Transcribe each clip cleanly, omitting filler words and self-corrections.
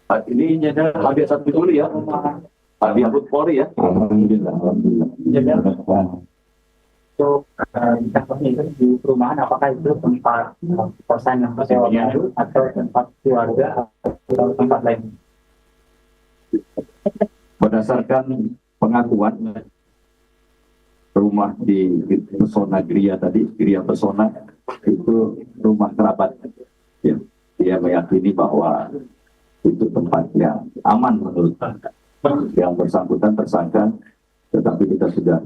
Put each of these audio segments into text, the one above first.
Ini nyadar hadiah satu dulu ya. Hadiah Hut Polri ya. Alhamdulillah. Jadi untuk contohnya itu di perumahan, apakah itu tempat kosan yang sewa baru atau tempat keluarga atau tempat lain? Berdasarkan pengakuan rumah di Pesona Gria tadi, Gria Pesona itu rumah kerabat. Ya, dia meyakini bahwa itu tempat yang aman menurut yang bersangkutan tersangka, tetapi kita sudah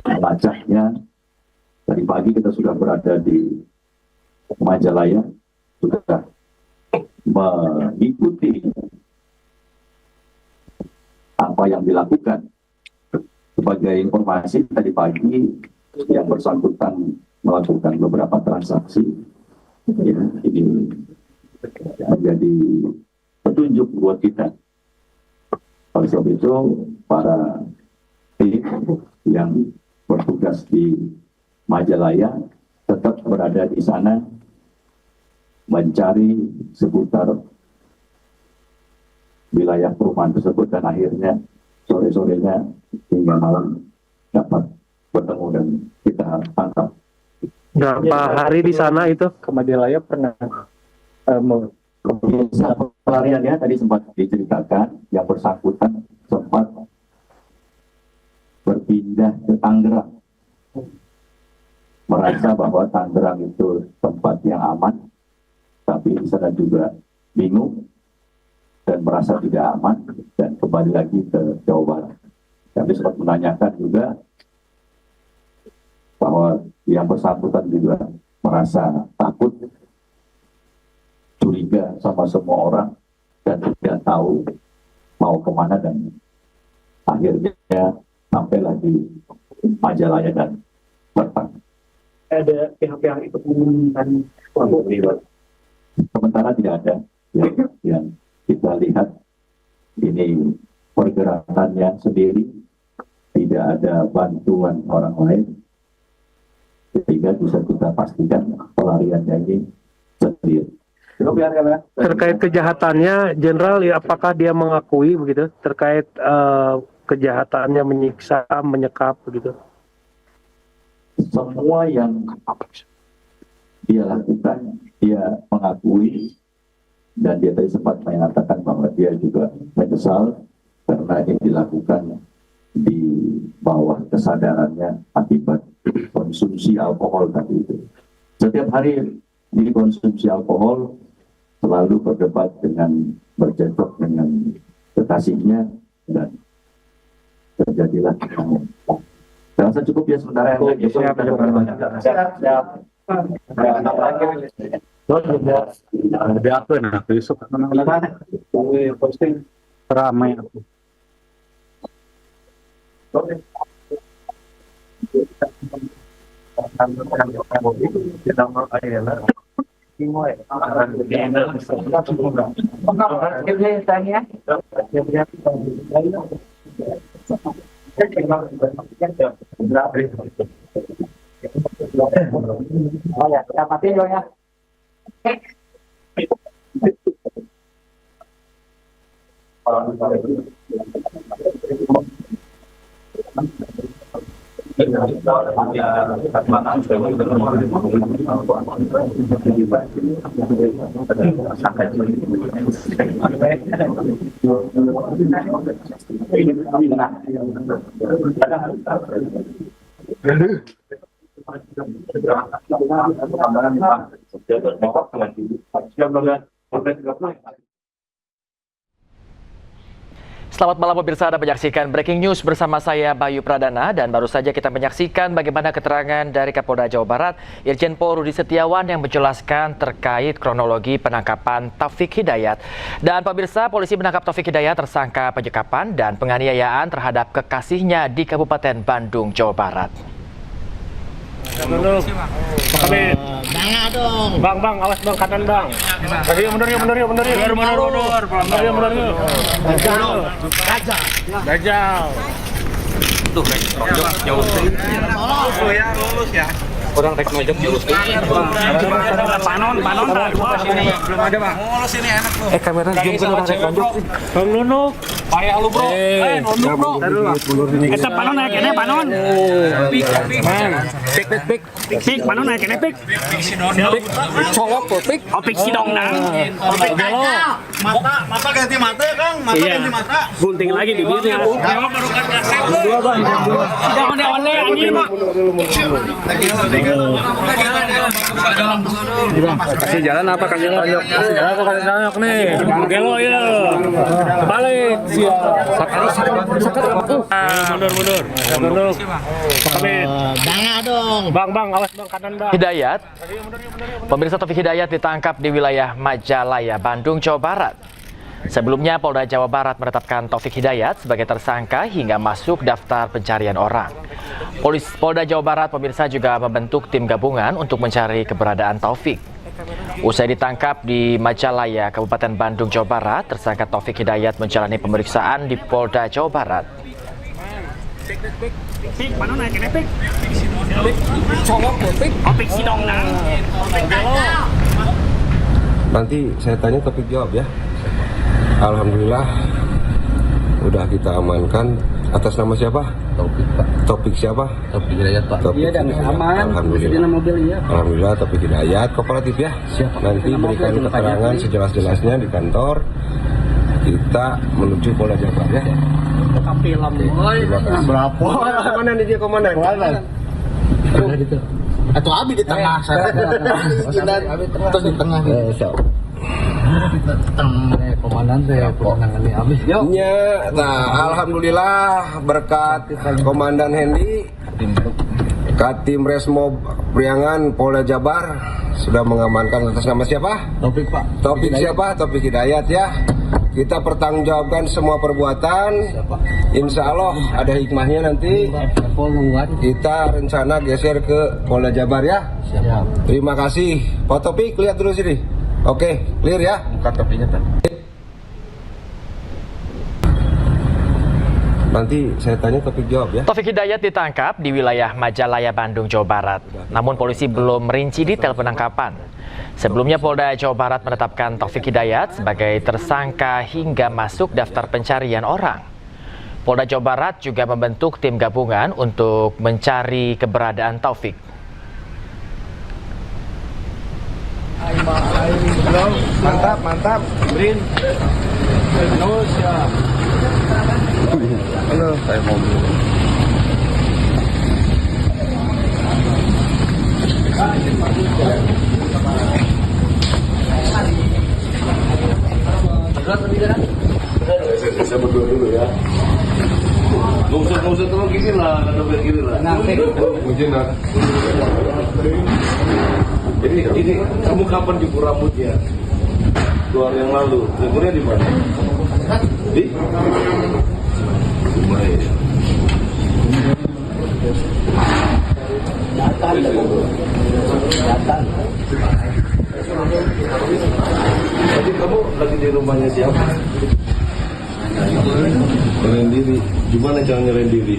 melacaknya. Tadi pagi kita sudah berada di Majalaya, sudah mengikuti apa yang dilakukan. Sebagai informasi, tadi pagi yang bersangkutan melakukan beberapa transaksi, ya, ini menjadi petunjuk buat kita. Oleh sebab itu, para tim yang bertugas di Majalaya tetap berada di sana mencari seputar wilayah perumahan tersebut, dan akhirnya sore-sorenya hingga malam dapat bertemu dan kita tangkap. Berapa hari di sana itu? Ke Majalaya pernah Pelariannya tadi sempat diceritakan, yang bersangkutan sempat berpindah ke Tangerang, merasa bahwa Tangerang itu tempat yang aman, tapi di sana juga bingung dan merasa tidak aman dan kembali lagi ke Jawa Barat. Kami sempat menanyakan juga bahwa yang bersangkutan juga merasa takut, curiga sama semua orang dan tidak tahu mau kemana, dan akhirnya sampailah di Majalaya dan Batang. ada pihak-pihak itu mengumumkan Sementara tidak ada yang kita lihat ini pergerakannya sendiri, tidak ada bantuan orang lain, sehingga bisa kita pastikan pelariannya ini sendiri. Terkait kejahatannya, Jenderal, ya, apakah dia mengakui begitu terkait kejahatannya menyiksa, menyekap begitu? Semua yang dia lakukan, dia mengakui, dan dia tadi sempat mengatakan bahwa dia juga menyesal karena ini dilakukan di bawah kesadarannya akibat konsumsi alkohol tadi itu. Setiap hari dikonsumsi alkohol, selalu berdebat dengan bercekcok dengan kekasihnya, dan terjadilah. Saya rasa cukup ya sementara. Siap. Ada apa nak besok Posting ramai aku. Oh ya, dapatin lo ya. Selamat malam pemirsa, Anda menyaksikan Breaking News bersama saya Bayu Pradana, dan baru saja kita menyaksikan bagaimana keterangan dari Kapolda Jawa Barat Irjen Pol Rudi Setiawan yang menjelaskan terkait kronologi penangkapan Taufik Hidayat. Dan pemirsa, polisi menangkap Taufik Hidayat tersangka penyekapan dan penganiayaan terhadap kekasihnya di Kabupaten Bandung, Jawa Barat. Bang, awas bang, kanan bang. Mundur yuk. Gajah. Tuh, jauh. Lulus ya. Orang rek nojok jurus. Panon. Belum ada, Bang. Oh, sini enak tuh. Kamera zoom ke orang rek nonjok. Bang Nunuk. Payah lu, Bro. Nunuk, Bro. Eta panon aya kene panon. Pik. Pik panon aya kene pik. Pik si dondang. Colok tuh pik. Pik si dondang. Pik gelo. Mata ganti mata, Kang. Mata ganti mata. Gunting lagi bibirnya. Jawab baru kan kasep. Dua, Bang. Jangan anjing, Bang. Kasih jalan apa kasih tonjok? Kasih jalan apa kasih tonjok nih? Gelo ya. Balik. Mundur. Pamit. Bang, awas Bang kanan Bang. Hidayat, pemirsa, Taufik Hidayat ditangkap di wilayah Majalaya, Bandung, Jawa Barat. Sebelumnya Polda Jawa Barat menetapkan Taufik Hidayat sebagai tersangka hingga masuk daftar pencarian orang. Polda Jawa Barat, pemirsa, juga membentuk tim gabungan untuk mencari keberadaan Taufik. Usai ditangkap di Majalaya, Kabupaten Bandung, Jawa Barat, tersangka Taufik Hidayat menjalani pemeriksaan di Polda Jawa Barat. Pik, mana naik kene pik? Colok pik. Pik si dongdang. Nanti saya tanya Taufik jawab ya. Alhamdulillah udah kita amankan. Atas nama siapa? Taufik Pak. Taufik siapa? Taufik Hidayat Pak. Taufik Hidayat. Alhamdulillah. Alhamdulillah Taufik Hidayat kooperatif ya. Siap. Nanti berikan keterangan sejelas-jelasnya di kantor. Kita menuju Polda Jawa Barat ya. Berapa? Mana nih dia komandan? Ada di tengah. Atau Abi di tengah. Terus di tengah. Komandan saya penangan habis. Ya, nah alhamdulillah berkat Komandan Hendy, Katim Resmob Priangan Polda Jabar sudah mengamankan atas nama siapa? Taufik Pak. Taufik siapa? Taufik Hidayat ya. Kita pertanggungjawabkan semua perbuatan. Insya Allah ada hikmahnya nanti. Kita rencana geser ke Polda Jabar ya. Terima kasih. Pak Taufik lihat dulu sini. Oke, clear ya. Buka topinya tadi. Nanti saya tanya Taufik jawab ya. Taufik Hidayat ditangkap di wilayah Majalaya, Bandung, Jawa Barat. Namun polisi belum merinci detail penangkapan. Sebelumnya Polda Jawa Barat menetapkan Taufik Hidayat sebagai tersangka hingga masuk daftar pencarian orang. Polda Jawa Barat juga membentuk tim gabungan untuk mencari keberadaan Taufik. Mantap. Brin. Indonesia. Halo, saya mau saya berdua dulu ya. Nggak usah terlalu gini lah, gini lah. Mungkin lah. Ini kamu kapan cukur rambutnya? 2 hari yang lalu. Cukurnya di mana? Di? Rumah ya. Datang. Jadi kamu lagi di rumahnya siapa? Nyerahin diri. Gimana cara nyerahin diri?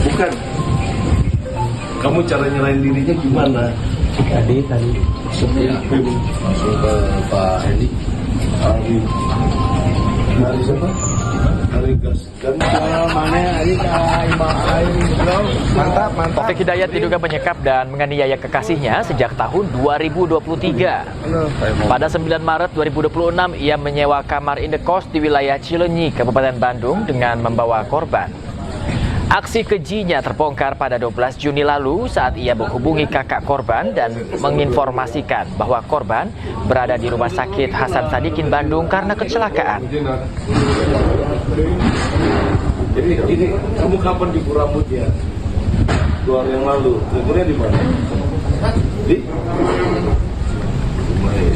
Bukan. Kamu cara nyerahin dirinya gimana? Tadi. Langsung ke Pak Hendy. Hari siapa? Hari gas. Dan mantap. Taufik Hidayat diduga menyekap dan menganiaya kekasihnya sejak tahun 2023. Pada 9 Maret 2026, ia menyewa kamar indekos di wilayah Cileunyi, Kabupaten Bandung dengan membawa korban. Aksi kejinya terbongkar pada 12 Juni lalu saat ia menghubungi kakak korban dan menginformasikan bahwa korban berada di Rumah Sakit Hasan Sadikin Bandung karena kecelakaan. Ini kamu kapan cukur rambutnya? 2 hari yang lalu. Cukurnya di mana? Di? Rumah ya.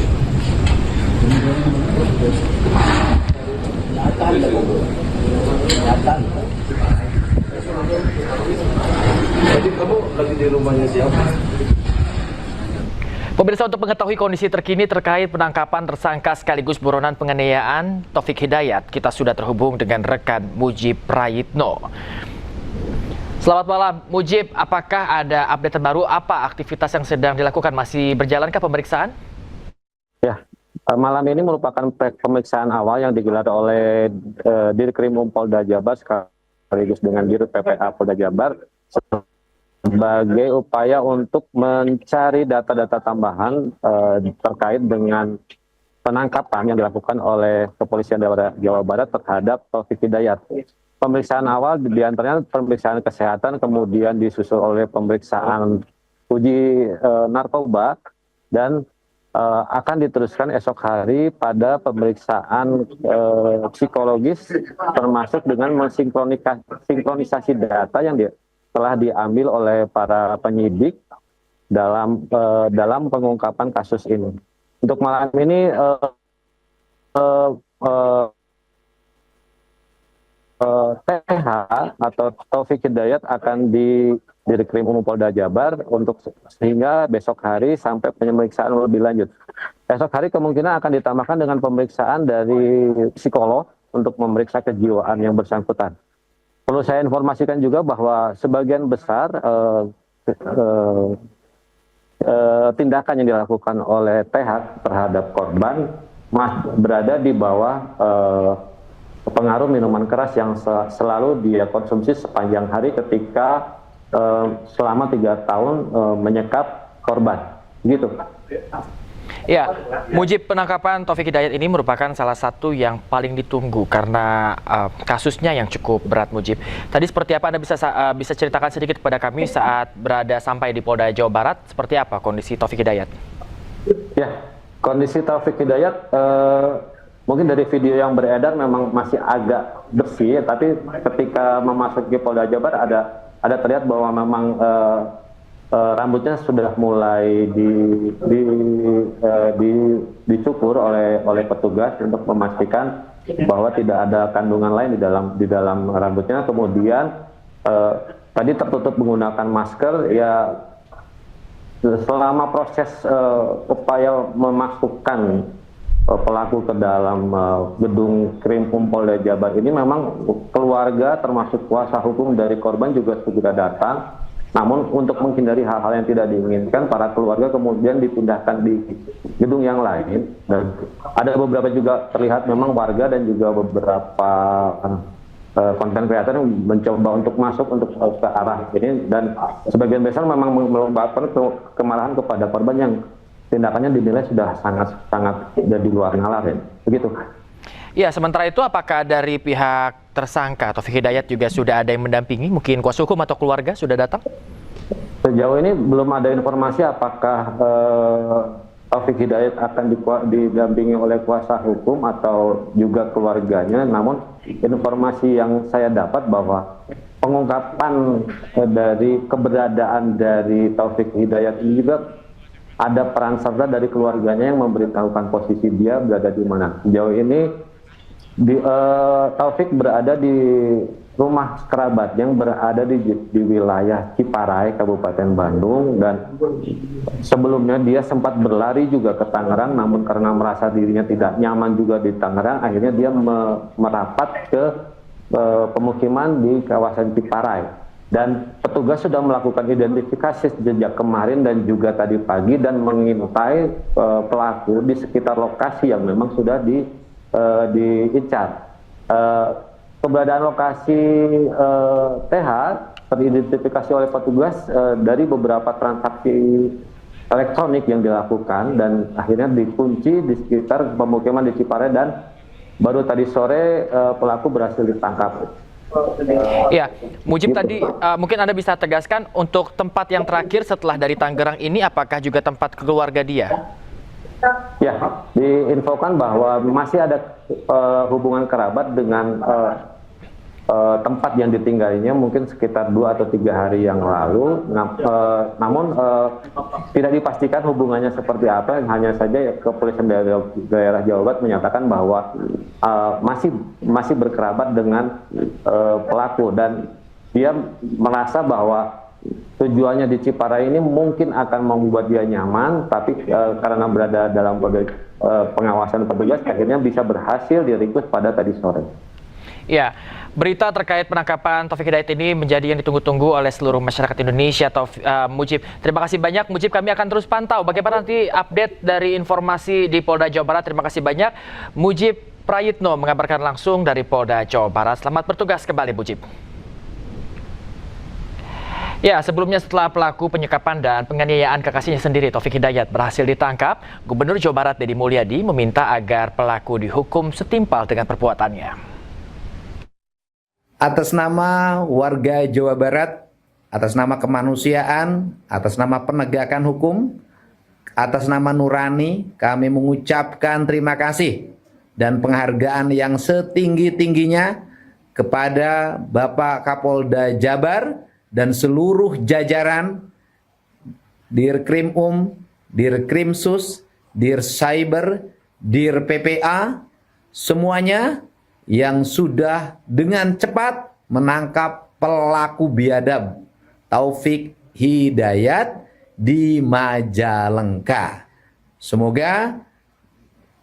Datang. Jadi kamu lagi di rumahnya siapa? Pemirsa, untuk mengetahui kondisi terkini terkait penangkapan tersangka sekaligus buronan penganiayaan Taufik Hidayat, kita sudah terhubung dengan rekan Mujib Prayitno. Selamat malam, Mujib. Apakah ada update terbaru? Apa aktivitas yang sedang dilakukan? Masih berjalankah pemeriksaan? Ya, malam ini merupakan pemeriksaan awal yang digelar oleh Dirkrim Polda Jabar sekaligus dengan Dirut PPA Polda Jabar sebagai upaya untuk mencari data-data tambahan terkait dengan penangkapan yang dilakukan oleh Kepolisian Daerah Jawa Barat terhadap Taufik Hidayat. Pemeriksaan awal diantaranya pemeriksaan kesehatan, kemudian disusul oleh pemeriksaan uji narkoba, dan akan diteruskan esok hari pada pemeriksaan psikologis, termasuk dengan mensinkronisasi data yang telah diambil oleh para penyidik dalam pengungkapan kasus ini. Untuk malam ini TH atau Taufik Hidayat akan di Dirkrim Polda Jabar untuk sehingga besok hari sampai pemeriksaan lebih lanjut. Esok hari kemungkinan akan ditambahkan dengan pemeriksaan dari psikolog untuk memeriksa kejiwaan yang bersangkutan. Perlu saya informasikan juga bahwa sebagian besar tindakan yang dilakukan oleh TH terhadap korban berada di bawah pengaruh minuman keras yang selalu dia konsumsi sepanjang hari ketika selama 3 tahun menyekap korban, gitu. Ya, Mujib, penangkapan Taufik Hidayat ini merupakan salah satu yang paling ditunggu karena kasusnya yang cukup berat, Mujib. Tadi seperti apa Anda bisa ceritakan sedikit kepada kami saat berada sampai di Polda Jawa Barat, seperti apa kondisi Taufik Hidayat? Ya, kondisi Taufik Hidayat mungkin dari video yang beredar memang masih agak bersih, tapi ketika memasuki Polda Jabar ada terlihat bahwa memang rambutnya sudah mulai dicukur oleh petugas untuk memastikan bahwa tidak ada kandungan lain di dalam rambutnya. Kemudian tadi tertutup menggunakan masker. Ya, selama proses upaya memasukkan pelaku ke dalam gedung Krimpum Polda Jabar ini, memang keluarga termasuk kuasa hukum dari korban juga segera datang. Namun untuk menghindari hal-hal yang tidak diinginkan, para keluarga kemudian dipindahkan di gedung yang lain. Dan ada beberapa juga terlihat memang warga dan juga beberapa konten kreator yang mencoba untuk masuk untuk ke arah ini, dan sebagian besar memang menyebabkan kemarahan kepada korban yang tindakannya dinilai sudah sangat di luar nalar, begitu. Ya, sementara itu apakah dari pihak tersangka Taufik Hidayat juga sudah ada yang mendampingi, mungkin kuasa hukum atau keluarga sudah datang? Sejauh ini belum ada informasi apakah Taufik Hidayat akan didampingi oleh kuasa hukum atau juga keluarganya. Namun informasi yang saya dapat bahwa pengungkapan dari keberadaan dari Taufik Hidayat ini juga ada peran serta dari keluarganya yang memberitahukan posisi dia berada di mana. Sejauh ini Taufik berada di rumah kerabat yang berada di wilayah Ciparai, Kabupaten Bandung, dan sebelumnya dia sempat berlari juga ke Tangerang, namun karena merasa dirinya tidak nyaman juga di Tangerang, akhirnya dia merapat ke pemukiman di kawasan Ciparai. Dan petugas sudah melakukan identifikasi sejak kemarin dan juga tadi pagi dan mengintai pelaku di sekitar lokasi yang memang sudah diincar. Keberadaan lokasi TH teridentifikasi oleh petugas dari beberapa transaksi elektronik yang dilakukan, dan akhirnya dikunci di sekitar pemukiman di Ciparai, dan baru tadi sore pelaku berhasil ditangkap. Ya, Mujib, tadi mungkin Anda bisa tegaskan untuk tempat yang terakhir setelah dari Tangerang ini, apakah juga tempat keluarga dia? Ya, diinfokan bahwa masih ada hubungan kerabat dengan tempat yang ditinggalinya mungkin sekitar 2 atau 3 hari yang lalu. Namun tidak dipastikan hubungannya seperti apa. Hanya saja Kepolisian Daerah Jawa Barat menyatakan bahwa masih berkerabat dengan pelaku, dan dia merasa bahwa tujuannya di Ciparai ini mungkin akan membuat dia nyaman, tapi karena berada dalam pengawasan petugas akhirnya bisa berhasil diringkus pada tadi sore. Ya, berita terkait penangkapan Taufik Hidayat ini menjadi yang ditunggu-tunggu oleh seluruh masyarakat Indonesia. Mujib, terima kasih banyak. Mujib, kami akan terus pantau bagaimana nanti update dari informasi di Polda Jawa Barat. Terima kasih banyak. Mujib Prayitno mengabarkan langsung dari Polda Jawa Barat. Selamat bertugas kembali, Mujib. Ya, sebelumnya setelah pelaku penyekapan dan penganiayaan kekasihnya sendiri Taufik Hidayat berhasil ditangkap, Gubernur Jawa Barat Deddy Mulyadi meminta agar pelaku dihukum setimpal dengan perbuatannya. Atas nama warga Jawa Barat, atas nama kemanusiaan, atas nama penegakan hukum, atas nama nurani, kami mengucapkan terima kasih dan penghargaan yang setinggi-tingginya kepada Bapak Kapolda Jabar dan seluruh jajaran Dirkrimum, Dirkrimsus, Dircyber, Dir PPA, semuanya yang sudah dengan cepat menangkap pelaku biadab Taufik Hidayat di Majalengka. Semoga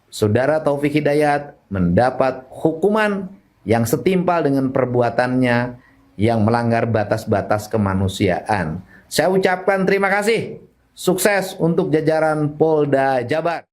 saudara Taufik Hidayat mendapat hukuman yang setimpal dengan perbuatannya yang melanggar batas-batas kemanusiaan. Saya ucapkan terima kasih. Sukses untuk jajaran Polda Jabar.